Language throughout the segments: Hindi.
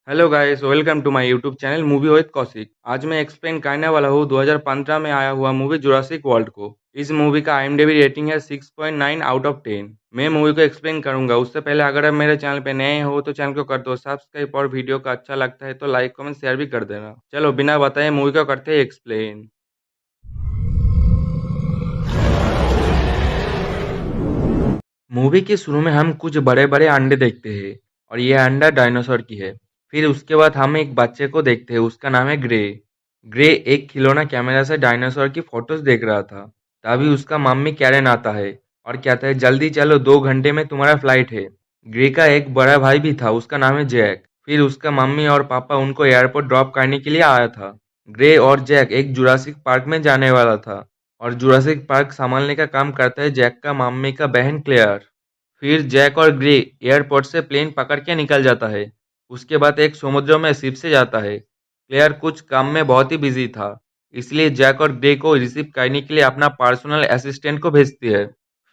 Hello guys, welcome to my YouTube channel movie with Kaushik. आज मैं एक्सप्लेन करने वाला हूँ 2015 में आया हुआ मूवी जुरासिक वर्ल्ड को। इस मूवी का आईएमडीबी रेटिंग है 6.9 आउट ऑफ 10। मैं मूवी को एक्सप्लेन करूंगा, उससे पहले अगर आप मेरे चैनल पे नए हो तो चैनल को कर दो सब्सक्राइब, और वीडियो का अच्छा लगता है तो लाइक कमेंट शेयर भी कर देना। चलो बिना बताए मूवी को करते हैं एक्सप्लेन। मूवी के शुरू में हम कुछ बड़े बड़े अंडे देखते हैं और ये अंडा डायनासोर की है। फिर उसके बाद हम एक बच्चे को देखते हैं, उसका नाम है ग्रे। ग्रे एक खिलौना कैमरा से डायनासोर की फोटोज देख रहा था। तभी उसका मम्मी कैरन आता है और कहता है जल्दी चलो, 2 घंटे में तुम्हारा फ्लाइट है। ग्रे का एक बड़ा भाई भी था, उसका नाम है जैक। फिर उसका मम्मी और पापा उनको एयरपोर्ट ड्रॉप करने के लिए आया था। ग्रे और जैक एक जुरासिक पार्क में जाने वाला था और जुरासिक पार्क संभालने का काम करता है जैक का मम्मी का बहन क्लेयर। फिर जैक और ग्रे एयरपोर्ट से प्लेन पकड़ के निकल जाता है। उसके बाद एक समुद्र में शिप से जाता है। क्लेयर कुछ काम में बहुत ही बिजी था, इसलिए जैक और ग्रे को रिसीव करने के लिए अपना पर्सनल असिस्टेंट को भेजती है।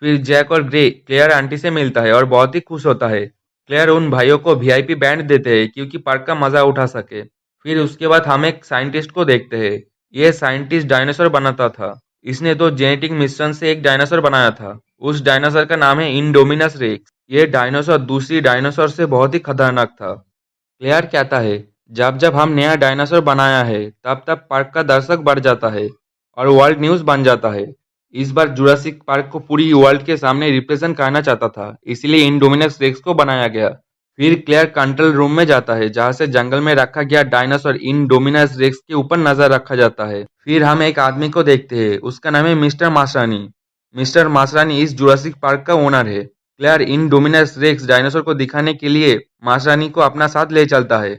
फिर जैक और ग्रे क्लेयर आंटी से मिलता है और बहुत ही खुश होता है। क्लेयर उन भाइयों को वीआईपी बैंड देते हैं क्योंकि पार्क का मजा उठा सके। फिर उसके बाद हम एक साइंटिस्ट को देखते हैं। यह साइंटिस्ट डायनासोर बनाता था। इसने तो जेनेटिक मिश्रण से एक डायनासोर बनाया था। उस डायनासोर का नाम है इंडोमिनस रेक्स। ये डायनासोर दूसरी डायनासोर से बहुत ही खतरनाक था। क्लेयर कहता है जब जब हम नया डायनासोर बनाया है तब तब पार्क का दर्शक बढ़ जाता है और वर्ल्ड न्यूज बन जाता है। इस बार जुरासिक पार्क को पूरी वर्ल्ड के सामने रिप्रेजेंट करना चाहता था, इसलिए इंडोमिनस रेक्स को बनाया गया। फिर क्लेयर कंट्रोल रूम में जाता है जहां से जंगल में रखा गया डायनासोर इंडोमिनस रेक्स के ऊपर नजर रखा जाता है। फिर हम एक आदमी को देखते हैं, उसका नाम है मिस्टर मासरानी। मिस्टर मासरानी इस जुरासिक पार्क का ओनर है। क्लेयर इंडोमिनस रेक्स डायनासोर को दिखाने के लिए मासरानी को अपना साथ ले चलता है।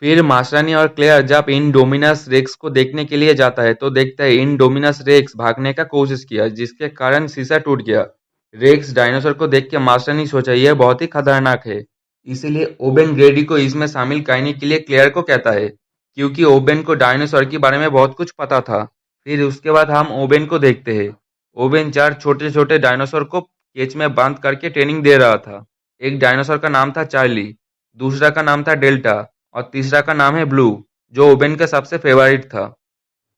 फिर मासरानी और क्लेयर जब इंडोमिनस रेक्स को देखने के लिए जाता है तो देखता है इंडोमिनस रेक्स भागने का कोशिश किया, जिसके कारण शीशा टूट गया। रेक्स डायनासोर को देख के मासरानी सोचा यह बहुत ही खतरनाक है, इसीलिए ओबेन ग्रेडी को इसमें शामिल करने के लिए क्लेयर को कहता है, क्योंकि ओबेन को डायनासोर के बारे में बहुत कुछ पता था। फिर उसके बाद हम ओबेन को देखते हैं। ओबेन 4 छोटे छोटे डायनासोर को केज में बंद करके ट्रेनिंग दे रहा था। एक डायनासोर का नाम था चार्ली, दूसरा का नाम था डेल्टा और तीसरा का नाम है ब्लू, जो ओबेन का सबसे फेवरेट था।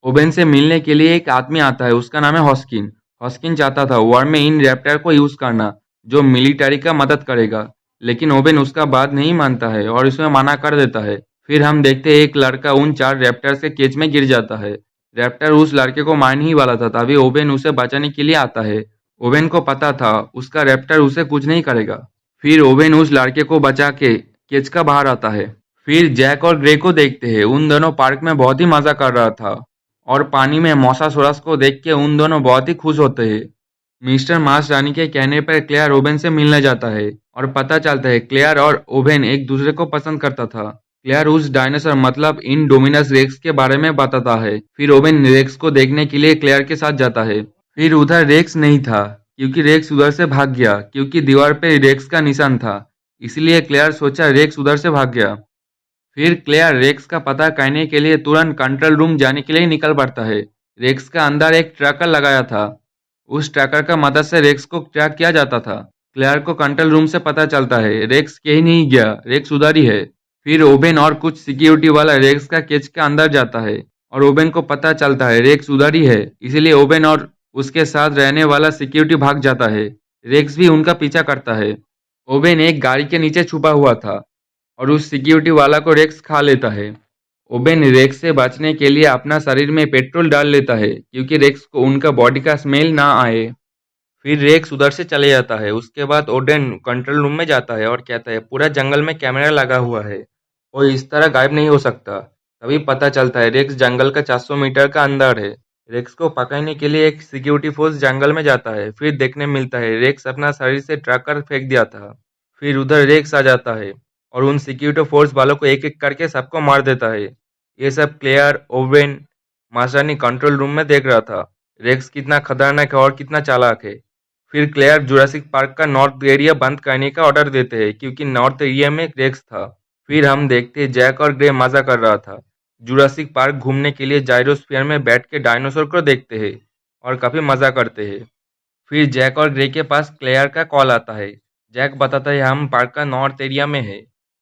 ओबेन से मिलने के लिए एक आदमी आता है, उसका नाम है हॉस्किन। हॉस्किन चाहता था वॉर में इन रैप्टर को यूज करना, जो मिलिट्री का मदद करेगा, लेकिन ओबेन उसका बात नहीं मानता है और इसमें मना कर देता है। फिर हम देखते हैं एक लड़का उन 4 रैप्टर्स के केज में गिर जाता है। रैप्टर उस लड़के को मारने ही वाला था, तभी ओबेन उसे बचाने के लिए आता है। ओबेन को पता था उसका रैप्टर उसे कुछ नहीं करेगा। फिर ओबेन उस लड़के को बचा के केज का बाहर आता है। फिर जैक और ग्रे को देखते हैं, उन दोनों पार्क में बहुत ही मजा कर रहा था और पानी में मोसासुरस को देख के उन दोनों बहुत ही खुश होते हैं। मिस्टर मार्स रानी के कहने पर क्लेयर ओवेन से मिलने जाता है और पता चलता है क्लेयर और ओवेन एक दूसरे को पसंद करता था। क्लेयर उस डायनासोर मतलब इन डोमिनस रेक्स के बारे में बताता है। फिर ओवेन रेक्स को देखने के लिए क्लेयर के साथ जाता है। फिर उधर रेक्स नहीं था, क्योंकि रेक्स उधर से भाग गया, क्योंकि दीवार पे रेक्स का निशान था। इसलिए क्लेयर सोचा रेक्स उधर से भाग गया। फिर क्लेयर रेक्स का पता करने के लिए तुरंत कंट्रोल रूम जाने के लिए निकल पड़ता है। रेक्स का अंदर एक ट्रैकर लगाया था। उस ट्रैकर का मदद से रेक्स को ट्रैक किया जाता था। क्लेयर को कंट्रोल रूम से पता चलता है रेक्स कहीं नहीं गया, रेक्स उधर ही है। फिर ओबेन और कुछ सिक्योरिटी वाला रेक्स का केज के अंदर जाता है और ओबेन को पता चलता है रेक्स उधर ही है, इसलिए ओबेन और उसके साथ रहने वाला सिक्योरिटी भाग जाता है। रेक्स भी उनका पीछा करता है। ओबेन एक गाड़ी के नीचे छुपा हुआ था और उस सिक्योरिटी वाला को रेक्स खा लेता है। ओबेन रेक्स से बचने के लिए अपना शरीर में पेट्रोल डाल लेता है, क्योंकि रेक्स को उनका बॉडी का स्मेल ना आए। फिर रेक्स उधर से चले जाता है। उसके बाद ओडेन कंट्रोल रूम में जाता है और कहता है पूरा जंगल में कैमरा लगा हुआ है, कोई इस तरह गायब नहीं हो सकता। तभी पता चलता है रेक्स जंगल का 400 मीटर का अंदर है। रेक्स को पकड़ने के लिए एक सिक्योरिटी फोर्स जंगल में जाता है। फिर देखने मिलता है रेक्स अपना शरीर से ट्रैकर फेंक दिया था। फिर उधर रेक्स आ जाता है और उन सिक्योरिटी फोर्स वालों को एक एक करके सबको मार देता है। ये सब क्लेयर, ओवेन, मार्शानी कंट्रोल रूम में देख रहा था। रेक्स कितना खतरनाक है और कितना चालाक है। फिर क्लेयर जुरासिक पार्क का नॉर्थ एरिया बंद करने का ऑर्डर देते हैं, क्योंकि नॉर्थ एरिया में रेक्स था। फिर हम देखते हैं जैक और ग्रे मजा कर रहा था। जुरासिक पार्क घूमने के लिए जायरोस्फीयर में बैठ के डायनासोर को देखते हैं और काफी मजा करते हैं। फिर जैक और ग्रे के पास क्लेयर का कॉल आता है। जैक बताता है हम पार्क का नॉर्थ एरिया में है।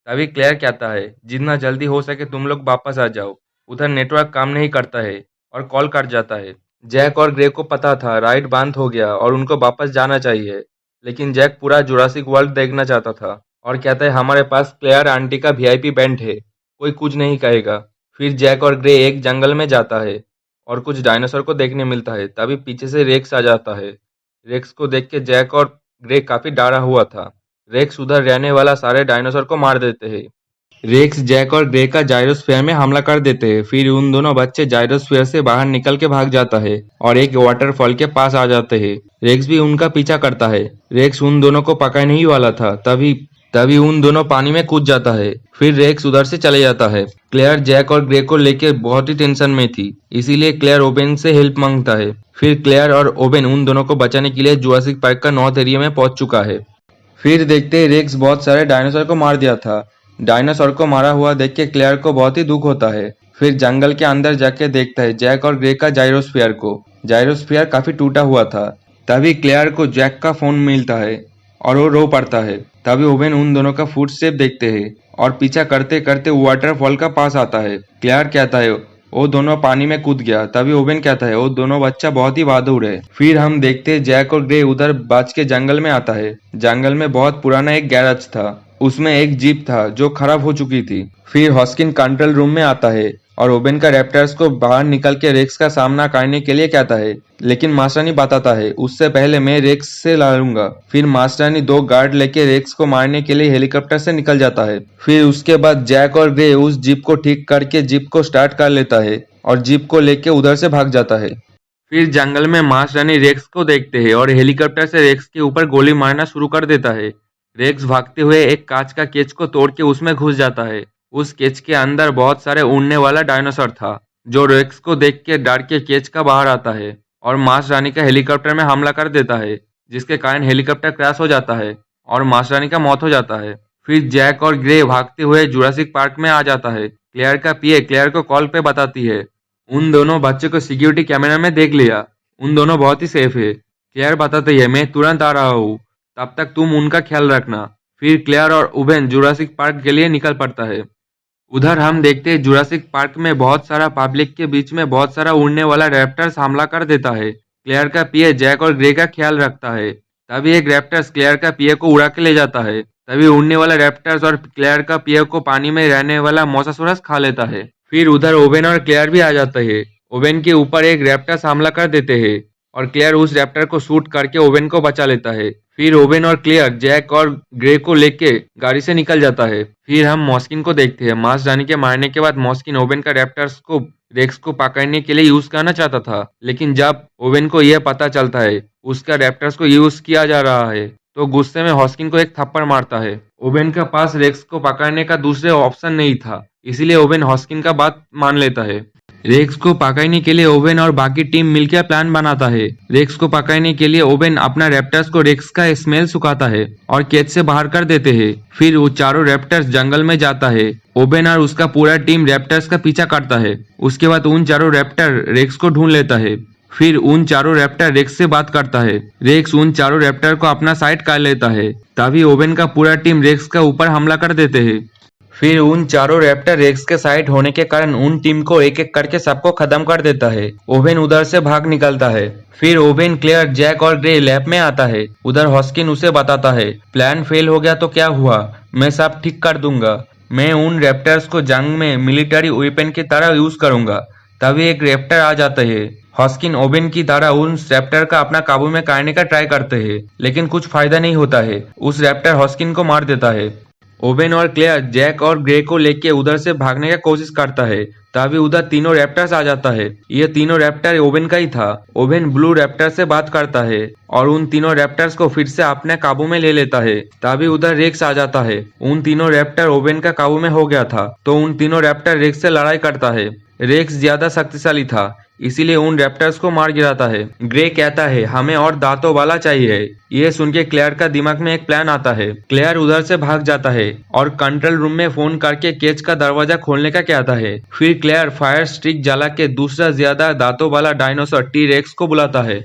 तभी क्लेयर कहता है, जितना जल्दी हो सके तुम लोग वापस आ जाओ, उधर नेटवर्क काम नहीं करता है, और कॉल कट जाता है। जैक और ग्रे को पता था राइड बंद हो गया और उनको वापस जाना चाहिए, लेकिन जैक पूरा जुरासिक वर्ल्ड देखना चाहता था और कहता है हमारे पास क्लेयर आंटी का वीआईपी बैंड है, कोई कुछ नहीं कहेगा। फिर जैक और ग्रे एक जंगल में जाता है और कुछ डायनासोर को देखने मिलता है। तभी पीछे से रेक्स आ जाता है। रेक्स को देख के जैक और ग्रे काफी डरा हुआ था। रेक्स उधर रहने वाला सारे डायनासोर को मार देते हैं। रेक्स जैक और ग्रे का जाइरोस्फीयर में हमला कर देते हैं। फिर उन दोनों बच्चे जाइरोस्फीयर से बाहर निकल के भाग जाता है और एक वाटरफॉल के पास आ जाते हैं। रेक्स भी उनका पीछा करता है। रेक्स उन दोनों को पकड़ने ही वाला था, तभी तभी उन दोनों पानी में कूद जाता है। फिर रेक्स उधर से चले जाता है। क्लेयर जैक और ग्रे को लेके बहुत ही टेंशन में थी, इसीलिए क्लेयर ओबेन से हेल्प मांगता है। फिर क्लेयर और ओबेन उन दोनों को बचाने के लिए जुरासिक पार्क का नॉर्थ एरिया में पहुंच चुका है। फिर देखते ही रेक्स बहुत सारे डायनासोर को मार दिया था। डायनासोर को मारा हुआ देख के क्लेयर को बहुत ही दुख होता है। फिर जंगल के अंदर जाके देखता है जैक और ग्रे का जाइरोस्फीयर को। जाइरोस्फीयर काफी टूटा हुआ था। तभी क्लेयर को जैक का फोन मिलता है और वो रो पड़ता है। तभी ओवेन उन दोनों का फुटस्टेप देखते हैं और पीछा करते करते वाटरफॉल का पास आता है। क्लेयर कहता है वो दोनों पानी में कूद गया। तभी ओवेन कहता है वो दोनों बच्चा बहुत ही बहादुर है। फिर हम देखते हैं जैक और ग्रे उधर बच के जंगल में आता है। जंगल में बहुत पुराना एक गैराज था, उसमें एक जीप था जो खराब हो चुकी थी। फिर हॉस्किन कंट्रोल रूम में आता है और ओवेन का रैप्टर्स को बाहर निकल के रेक्स का सामना करने के लिए कहता है, लेकिन मास्टरानी बताता है उससे पहले मैं रेक्स से लड़ूंगा। फिर मास्टरानी 2 गार्ड लेके रेक्स को मारने के लिए हेलीकॉप्टर से निकल जाता है। फिर उसके बाद जैक और ग्रे उस जीप को ठीक करके जीप को स्टार्ट कर लेता है और जीप को लेके उधर से भाग जाता है। फिर जंगल में मास्टरानी रेक्स को देखते हैं और हेलीकॉप्टर से रेक्स के ऊपर गोली मारना शुरू कर देता है। रेक्स भागते हुए एक कांच का केज को तोड़ के उसमें घुस जाता है। उस केज के अंदर बहुत सारे उड़ने वाला डायनासोर था, जो रेक्स को देख के डर के केज का बाहर आता है और मार्स रानी का हेलीकॉप्टर में हमला कर देता है, जिसके कारण हेलीकॉप्टर क्रैश हो जाता है और मार्स रानी का मौत हो जाता है। फिर जैक और ग्रे भागते हुए जुरासिक पार्क में आ जाता है। क्लेयर का पीए क्लेयर को कॉल पे बताती है उन दोनों बच्चों को सिक्योरिटी कैमरा में देख लिया, उन दोनों बहुत ही सेफ है। क्लेयर बताती है मैं तुरंत आ रहा हूँ, तब तक तुम उनका ख्याल रखना। फिर क्लेयर और उबेन जुरासिक पार्क के लिए निकल पड़ता है। उधर हम देखते हैं जुरासिक पार्क में बहुत सारा पब्लिक के बीच में बहुत सारा उड़ने वाला रैप्टर्स हमला कर देता है। क्लेयर का पीए जैक और ग्रे का ख्याल रखता है। तभी एक रैप्टर्स क्लेयर का पीए को उड़ा के ले जाता है। तभी उड़ने वाला रैप्टर्स और क्लेयर का पीए को पानी में रहने वाला मोसासुरस खा लेता है। फिर उधर ओवेन और क्लेयर भी आ जाते हैं। ओवेन के ऊपर एक रैप्टर्स हमला कर देते हैं और क्लेयर उस रैप्टर को शूट करके ओवेन को बचा लेता है। फिर ओवेन और क्लेयर जैक और ग्रे को लेके गाड़ी से निकल जाता है। फिर हम मॉस्किन को देखते हैं। मार्स रानी के मारने के बाद मॉस्किन ओवेन का रैप्टर्स को रेक्स को पकड़ने के लिए यूज करना चाहता था, लेकिन जब ओवेन को यह पता चलता है उसका रैप्टर्स को यूज किया जा रहा है, तो गुस्से में हॉस्किन को एक थप्पड़ मारता है। ओवेन के पास रेक्स को पकड़ने का दूसरे ऑप्शन नहीं था, इसीलिए ओवेन हॉस्किन का बात मान लेता है। रेक्स को पकड़ने के लिए ओवेन और बाकी टीम मिलकर प्लान बनाता है। रेक्स को पकड़ने के लिए ओवेन अपना रैप्टर्स को रेक्स का स्मेल सुखाता है और केज से बाहर कर देते हैं। फिर वो चारों रैप्टर्स जंगल में जाता है। ओवेन और उसका पूरा टीम रैप्टर्स का पीछा करता है। उसके बाद उन चारों रैप्टर रेक्स को ढूंढ लेता है। फिर उन चारों रैप्टर रेक्स से बात करता है। रेक्स उन चारों रैप्टर को अपना साइड कर लेता है। तभी ओवेन का पूरा टीम रेक्स का ऊपर हमला कर देते हैं। फिर उन चारों रैप्टर रेक्स के साइड होने के कारण उन टीम को एक एक करके सबको खत्म कर देता है। ओवेन उधर से भाग निकलता है। फिर ओवेन क्लेयर जैक और ग्रे लैब में आता है। उधर हॉस्किन उसे बताता है प्लान फेल हो गया तो क्या हुआ, मैं सब ठीक कर दूंगा। मैं उन रैप्टर्स को जंग में मिलिट्री वेपन की तरह यूज करूंगा। तभी एक रैप्टर आ जाता है। हॉस्किन ओवेन की तरह उन रैप्टर का अपना काबू में करने का ट्राई करते हैं, लेकिन कुछ फायदा नहीं होता है। उस रैप्टर हॉस्किन को मार देता है। ओवेन और क्लेयर जैक और ग्रे को लेके उधर से भागने की कोशिश करता है। तभी उधर तीनों रैप्टर्स आ जाता है। ये तीनों रैप्टर ओवेन का ही था। ओवेन ब्लू रैप्टर से बात करता है और उन तीनों रैप्टर्स को फिर से अपने काबू में ले लेता है। तभी उधर रेक्स आ जाता है। उन तीनों रैप्टर ओवेन का काबू में हो गया था, तो उन तीनों रैप्टर रेक्स से लड़ाई करता है। रेक्स ज्यादा शक्तिशाली था, इसीलिए उन रैप्टर्स को मार गिराता है। ग्रे कहता है हमें और दांतों वाला चाहिए। ये सुन के क्लेयर का दिमाग में एक प्लान आता है। क्लेयर उधर से भाग जाता है और कंट्रोल रूम में फोन करके केज का दरवाजा खोलने का कहता है। फिर क्लेयर फायर स्टिक जला के दूसरा ज्यादा दांतों वाला डायनासोर टी रेक्स को बुलाता है।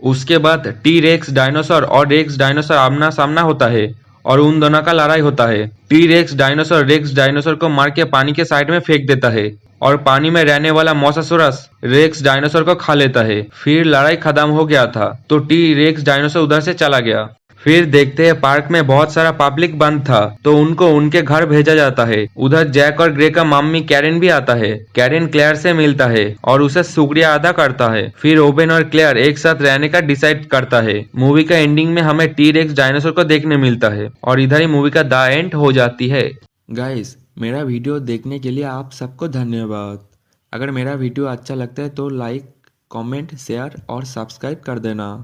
उसके बाद टी रेक्स डायनासोर और रेक्स डायनासोर आमना सामना होता है और उन दोनों का लड़ाई होता है। टी रेक्स डायनासोर को मार के पानी के साइड में फेंक देता है और पानी में रहने वाला मोसासुरस रेक्स डायनासोर को खा लेता है। फिर लड़ाई खत्म हो गया था तो टी रेक्स डायनासोर उधर से चला गया। फिर देखते हैं पार्क में बहुत सारा पब्लिक बंद था तो उनको उनके घर भेजा जाता है। उधर जैक और ग्रे का मम्मी कैरेन भी आता है। कैरेन क्लेयर से मिलता है और उसे शुक्रिया अदा करता है। फिर ओवेन और क्लेयर एक साथ रहने का डिसाइड करता है। मूवी का एंडिंग में हमें टी रेक्स डायनासोर को देखने मिलता है और इधर ही मूवी का द एंड हो जाती है। गाइस, मेरा वीडियो देखने के लिए आप सबको धन्यवाद। अगर मेरा वीडियो अच्छा लगता है तो लाइक, कमेंट, शेयर और सब्सक्राइब कर देना।